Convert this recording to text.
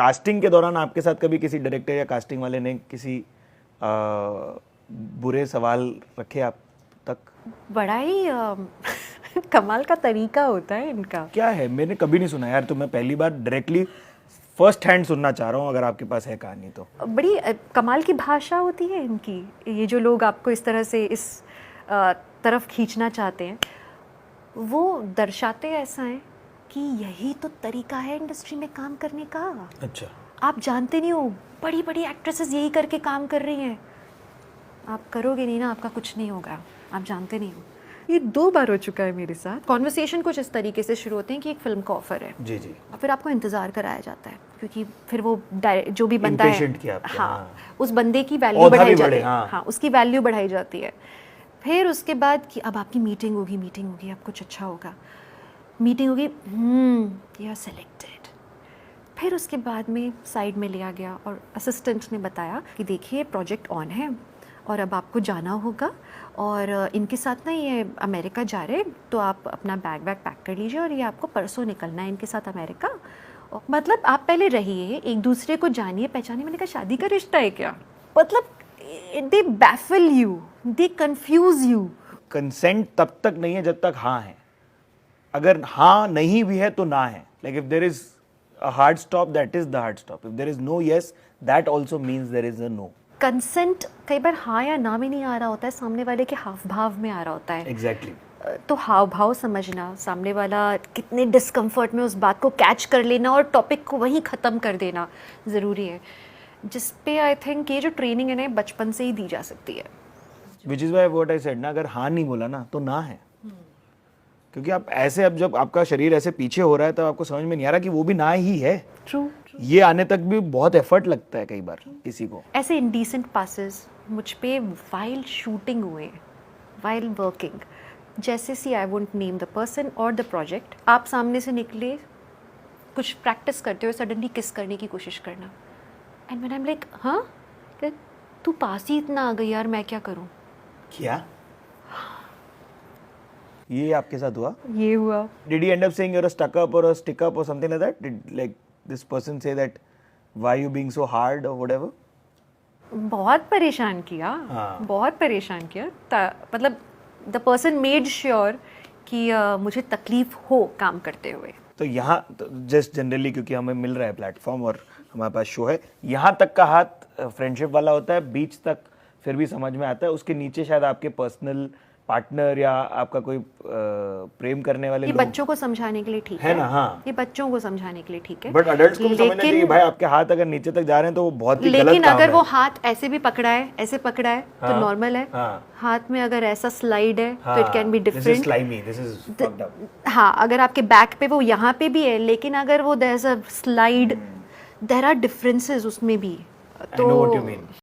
Casting के दौरान आपके साथ कभी किसी डायरेक्टर या कास्टिंग वाले ने किसी बुरे सवाल रखे आप तक? बड़ा ही कमाल का तरीका होता है इनका। क्या है? मैंने कभी नहीं सुना यार, तो मैं पहली बार डायरेक्टली फर्स्ट हैंड सुनना चाह रहा हूँ, अगर आपके पास है कहानी तो। बड़ी कमाल की भाषा होती है इनकी। ये जो लोग आपको इस तरह से इस तरफ खींचना चाहते हैं, वो दर्शाते ऐसा है कि यही तो तरीका है इंडस्ट्री में काम करने का। अच्छा। आप जानते नहीं हो, बड़ी बड़ी एक्ट्रेसेस यही करके काम कर रही हैं। आप करोगे नहीं ना, आपका कुछ नहीं होगा, आप जानते नहीं हो। ये 2 बार हो चुका है मेरे साथ। कॉन्वर्सेशन कुछ इस तरीके से शुरू होते हैं कि एक फिल्म का ऑफर है जी जी। और फिर आपको इंतज़ार कराया जाता है, क्योंकि फिर वो जो भी बंदा Impatient किया है, आपको, हाँ, उस बंदे की वैल्यू बढ़ाई जाती है। हाँ। हाँ, उसकी वैल्यू बढ़ाई जाती है। फिर उसके बाद कि अब आपकी मीटिंग होगी, अब कुछ अच्छा होगा, मीटिंग होगी, यू आर सेलेक्टेड। फिर उसके बाद में साइड में लिया गया और असिस्टेंट ने बताया कि देखिए प्रोजेक्ट ऑन है और अब आपको जाना होगा, और इनके साथ ना ये अमेरिका जा रहे हैं, तो आप अपना बैग पैक कर लीजिए और ये आपको परसों निकलना है इनके साथ अमेरिका। मतलब आप पहले रहिए, एक दूसरे को जानिए पहचानिए। मैंने कहा शादी का रिश्ता है क्या? मतलब they baffle you, they confuse you. Consent तब तक नहीं है जब तक हाँ है। अगर हाँ नहीं भी है तो ना है। Like if there is a hard stop, that is the hard stop. If there is no yes, that also means there is a no. Consent कई बार हाँ या ना में नहीं आ रहा होता है, सामने वाले के हाव भाव में आ रहा होता है। एग्जैक्टली। तो हाव भाव समझना, सामने वाला कितने डिस्कम्फर्ट में, उस बात को कैच कर लेना और टॉपिक को वहीं ख़त्म कर देना ज़रूरी है, जिस पे आई थिंक ये जो ट्रेनिंग है ना, बचपन से ही दी जा सकती है। Which is why what I said ना, अगर हाँ नहीं बोला ना तो ना है। क्योंकि आप ऐसे, अब जब आपका शरीर ऐसे पीछे हो रहा है तब आपको समझ में नहीं आ रहा कि वो भी ना ही है। ट्रू। ये आने तक भी बहुत एफर्ट लगता है कई बार किसी को। ऐसे इंडिसेंट पासेस मुझ पे वाइल शूटिंग हुए, वाइल वर्किंग। जैसे see, I won't name the person और द प्रोजेक्ट, आप सामने से निकले, कुछ प्रैक्टिस करते हुए सडनली किस करने की कोशिश करना, and when I am like हाँ, तू पास ही इतना आ गई यार, मैं क्या करूँ? क्या ये आपके साथ हुआ? ये हुआ। Did he end up saying you're a stuck up or a stick up or something like that? Did like this person say that why you being so hard or whatever? बहुत परेशान किया, हाँ। बहुत परेशान किया। मतलब द पर्सन मेड श्योर कि मुझे तकलीफ हो काम करते हुए। तो यहाँ जस्ट जनरली क्योंकि हमें मिल रहा है प्लेटफॉर्म और हमारे पास शो है, यहाँ तक का हाथ फ्रेंडशिप वाला होता है, बीच तक फिर भी समझ में आता है, उसके नीचे शायद आपके पर्सनल पार्टनर या आपका कोई प्रेम करने वाले ये लोग बच्चों को समझाने के लिए ठीक है ना। हाँ, ये बच्चों को समझाने के लिए ठीक है, बट अडल्ट्स को भी समझना चाहिए भाई, आपके हाथ अगर नीचे तक जा रहे हैं तो वो बहुत ही गलत लेकिन काम अगर है। वो हाथ ऐसे भी पकड़ा है, ऐसे पकड़ा है तो नॉर्मल है। हाँ। हाथ में अगर ऐसा स्लाइड है तो it can be This is different. slimy, this is fucked up. हाँ, अगर आपके बैक पे वो यहाँ पे भी है, लेकिन अगर वो there is a slide, there are differences उसमें भी। I know what you mean.